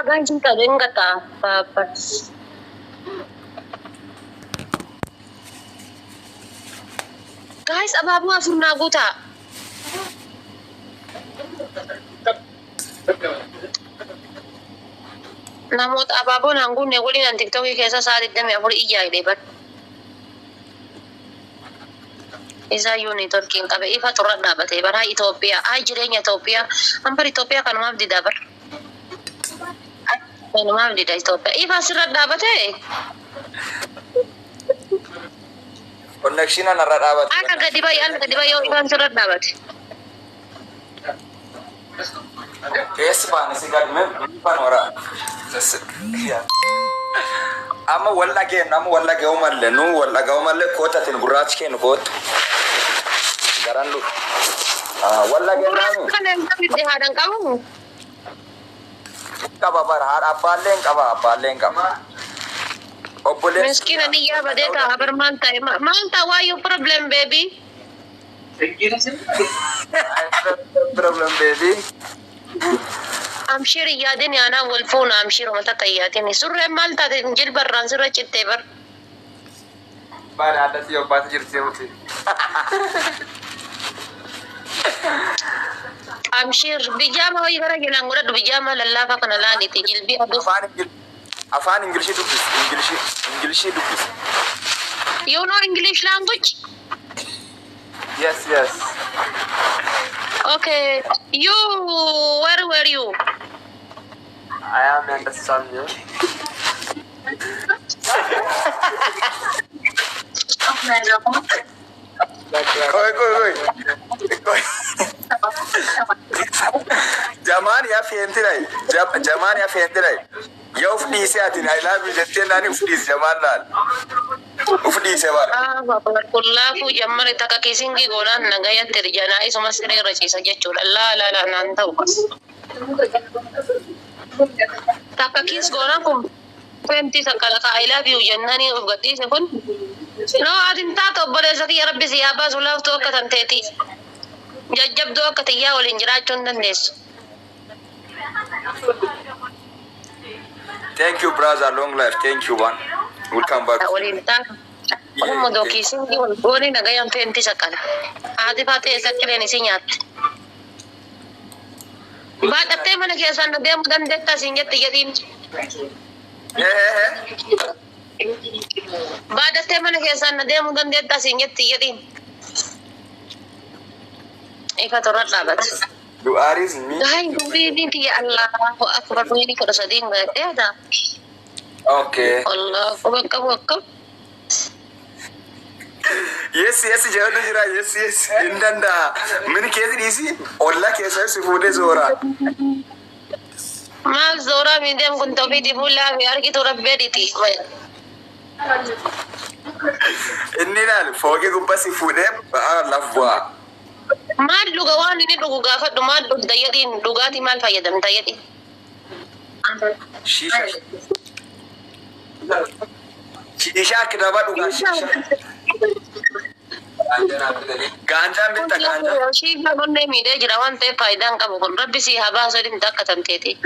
guys, kita dengar tak apa. Guys, apa afurna guta? Namoota abaaboo naanguun waliin an tiktokii keessa sa'a 24 ijaa'ee bar. Isa yuuni tolkiin qabe ifa xurra dhaabatee bara Itoophiyaa. Ay jireenya Itoophiyaa. Hambara Itoophiyaa kanumaaf didaa bar. Kanumaaf dida Itoophiyaa. Ifa sirra dhaabatee. Connection narra dhaabate. Akka gadi bayi yoo ifaan sirra dhaabate. Keessa baane si gadme ifaan wara. Amma walla umalle nu walla umalle kota tin gurraachi kennu kootu. Garandu. Walla namu. Kan yang tapi hadan kamu. Qaba bar haadha abbaalleen qaba. Obboleessi. Miskin ani ya badeta habar manta why you problem baby? Problem baby. Amshir yaadin yana wolfuun amshir mata tayyatin surre malta jil barran sirra citte bar. Bara ada si obat jirti uti. Amshir bijama hoy bara gilang ngura bijama lallafa kana lani ti jilbi adu Afaan Ingilishi dubbis. You know English language? Yes. Okay. You where were you? I am understand you. Koi. Jamaan ya fentirai. Ya ufdise atin I love you jette nani ufdise jamaan laal. Ufdise bar. Bapak kullafu jammar taka kisingi gonan nagaya terjana isuma sire racisa jechuudha. La nan ta'u bas. Taka kis gonan kun fenti sakala ka I love you jannani ufgadise kun. No adin tato obboleessa kiyya rabbi si haa baasu laaftuu akka tanteeti. Jajjabduu akka tiyyaa waliin jiraachuun dandeessu. Thank you brother, long life. Thank you one. We'll come back. Waliin taatu. Omo dokiisin wal gooni nagayaan fenti sakala. Haati faatee sakkileen isi nyaatte. Baadhattee mana keessaan deemu dandeettaa siin jetti jedhiin. Baadhattee mana keessaan deemu dandeettaa siin jetti jedhiin. Ifa torra dhaabate. Du'aaris ni. Hai dubiini ya Allahu akbar ini kada sadin ada. Okay. Allahu akbar. Yes, jawadu jira. Yes. Indanda. Min kesi disi. Olla kesa si fude zora. Mal zora min dem kun tobi di bulla yar ki to rabbe diti. Inni dal foge gubbasi fude ba lafwa. Maal dhuga waan inni dhugu gaafadhu maal dhugda jedhiin dhugaatii maal fayyadamta jedhi. Shisha kidaba dhugaa shisha. Gaanjaan bitta gaanjaa. Shisha gonne miidhee jira waan ta'eef faayidaan qabu kun rabbi si haa baasu jedhin takka tanteeti.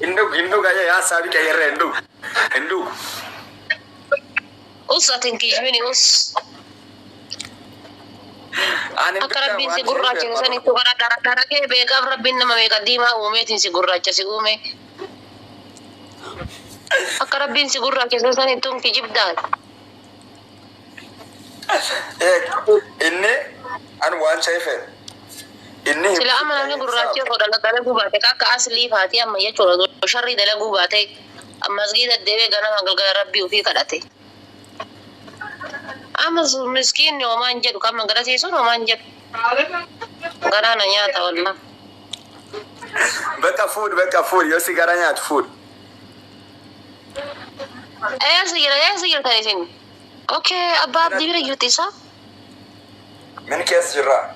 Hindu gaya yaa saabi qayyarra hindu. Us atin kijmini us. Akka rabbiin si gurraachise sanitti gara dara kee beekaaf rabbiin nama meeqa diimaa uumeetiin si gurraacha si uume. Akka rabbiin si gurraachise sanitti humti jibdaan. Inni an waan chayfe. Inni sila amma namni gurraachee koo dalaguu baate akka aslii faatii amma jechuudha sharrii dalaguu baate masgiida deebee ganama galgala rabbii ofii kadhate. Amma miskiin homaan jedhu kan magarasiisuun homaan jedhu. Garaana nyaata wallah. Bakka food yoo si gara nyaatu food. Eessa jirtan isin? Okay, abbaa abdii bira jirti isaa? Min keessa jirra.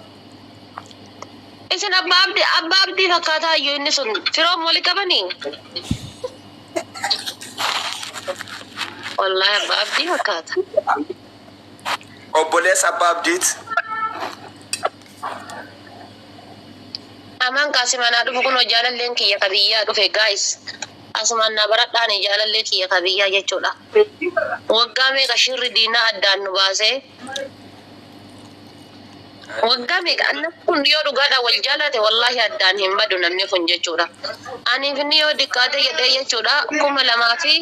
Isin abbaa abdii fakkaataa iyyuu inni sun firoom wali qabanii? Wallahi abbaa abdii fakkaata. Obboleessa abbaa abdiiti. Aman kaasimanaa dhufu kun jaalalleen kiyya kabiyyaa dhufe guys. Asumaan na baradhaan jaalallee kiyya kabiyyaa jechuudha. Waggaa meeqa shirri diinaa addaan nu baasee. Waggaa meeqa annan kun yoo dhugaadhaan wal jaalate wallaahi addaan hin badu namni kun jechuudha. Aniif inni yoo diqqaate jedhee jechuudha 2000 fi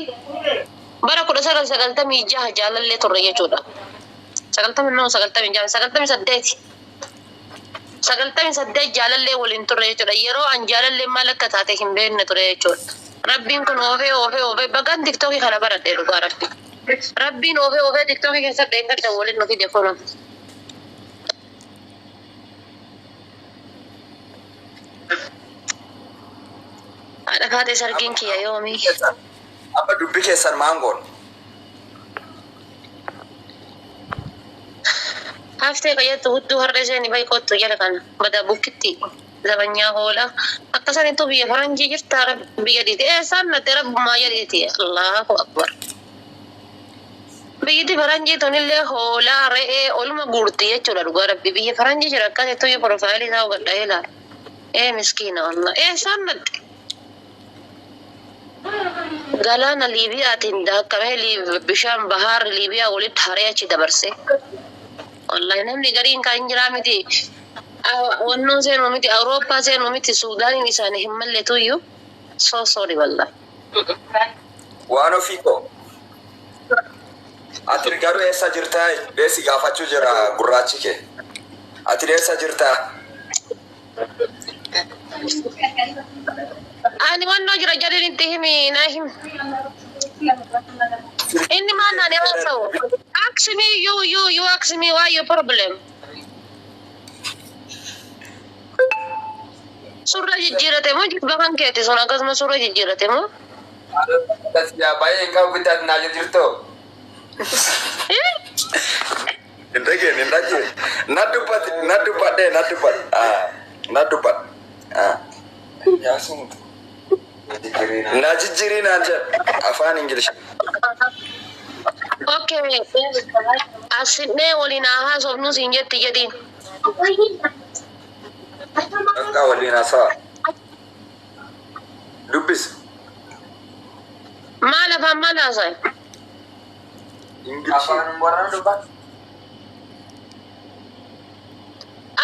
bara 1996 jaalallee turre jechuudha. 98 jaalallee waliin turre jechuudha. Yeroo an jaalallee maal akka taate hin beekne ture jechuudha. Rabbiin kun oofee bagaan tiktokii kana baradhee dhugaa rabbi. Rabbiin oofee tiktokii keessatti eeggata waliin nuti deekoonu. Ada kate sargin kiyya yoomi. Amma dubbi keessan maangoon. Haftee qayyattu hudduu har'a isheen baay'ee kottu jala kana bada bukkitti zabanyaa hoola akkasanitti biyya faranjii jirta biyya dhiite eessaan natti rabbummaa jedheeti Allahu akbar. Biyyi faranjii tunillee hoolaa re'ee oluma guurti jechuudha dhugaa rabbi biyya faranjii jira akkasittuu yoo profaayilii isaa hubadhaa ilaala. Miskiina wallah eessaan natti. Galaana Liibiyaatiin daakkamee bishaan bahaar Liibiyaa walitti haree achi dabarse. Wallahi namni gariin kan jiraa miti. Wannoo seenuu miti Awurooppaa seenuu miti Suudaaniin isaanii hin malleetu iyyuu. Sorry wallahi. Waan ofii koo. Ati garuu eessa jirtaa? Beesi gaafachuu jira gurraachi kee. Ati eessa jirtaa? Ani wannoo jira jedhin itti himi na him. Inni maan naan yoo ta'u. Ask me, you ask me why your problem. Surra jijjiirate moo jibba kan keeti sun akkasuma surra jijjiirate moo? Tasyaa baay'ee kan bitaa naa jirtoo. Indageen. Na dubbat. Yaa sumutu. Na jijjiirii naan jedha afaan Ingilish. Okay. Asidnee waliin haasofnu siin jetti jedhiin. Akka waliin haasawa. Dubbis. Maal afaan maal haasaye? Afaan warraan dubbat.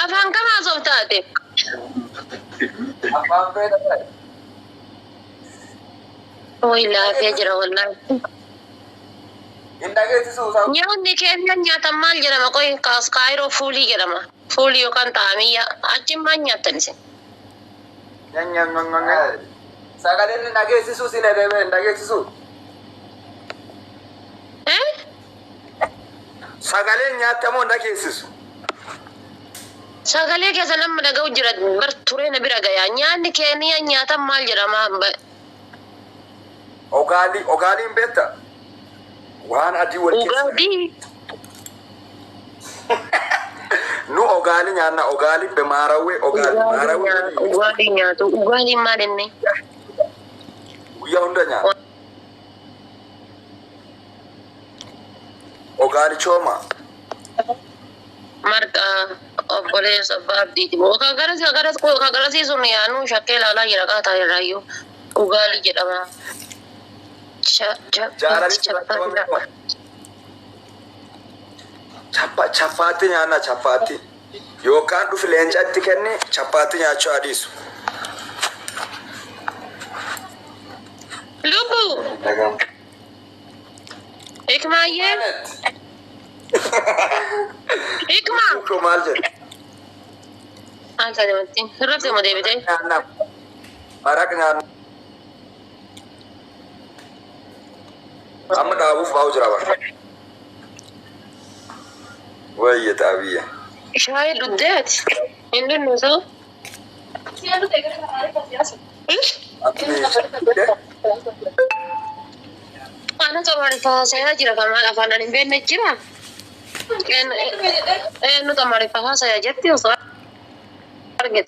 Afaan kam haasofta taate? Afaan beektaa. Way laafee jira wallahi. Nyaanni keenya nyaatan maal jedhama qoy kaayiroo fuulii jedhama. Fuulii yookaan xaamiyyaa achi maal nyaattan isin? Sagaleen dhageessisuu si dheedhee dhageessisuu. Sagaleen nyaatamoo dhageessisu. Sagalee keessa nama dhaga'u jira bar turee na bira gayaa. Nyaanni keenya nyaatan maal jedhama? Ogaaliin beektaa? Waan adii wal keessa. Ugaadii. Nu ogaali nyaanna ogaali be maarawee Ugaadii nyaatu. Ugaadii maal inni? Guyyaa hunda nyaata. Ogaali chooma. Marqa obboleessa baabdiiti. Kagarasiisuun yaanu shakkee ilaalaa jira qaataa irraayyuu. Ugaali jedhama. Chappaatti nyaanna chappaatti yookaan dhufi leencatti kenni chappaatti nyaachuu adiisu. Lubbu. Hikmaayyee. Hikma. Maal jedhu? Maal taate wanti? Irratti ma deebitee? Maraq nyaanna. Amma dhaabuuf bahu jira bara. Wayya taabiyya. Shaayii dhugdeeti. Hin dhugnu Ana tomaan faasaa jira kamaan afaan ani beekne jira. Nu tomaan faasaa jetti osoo argite.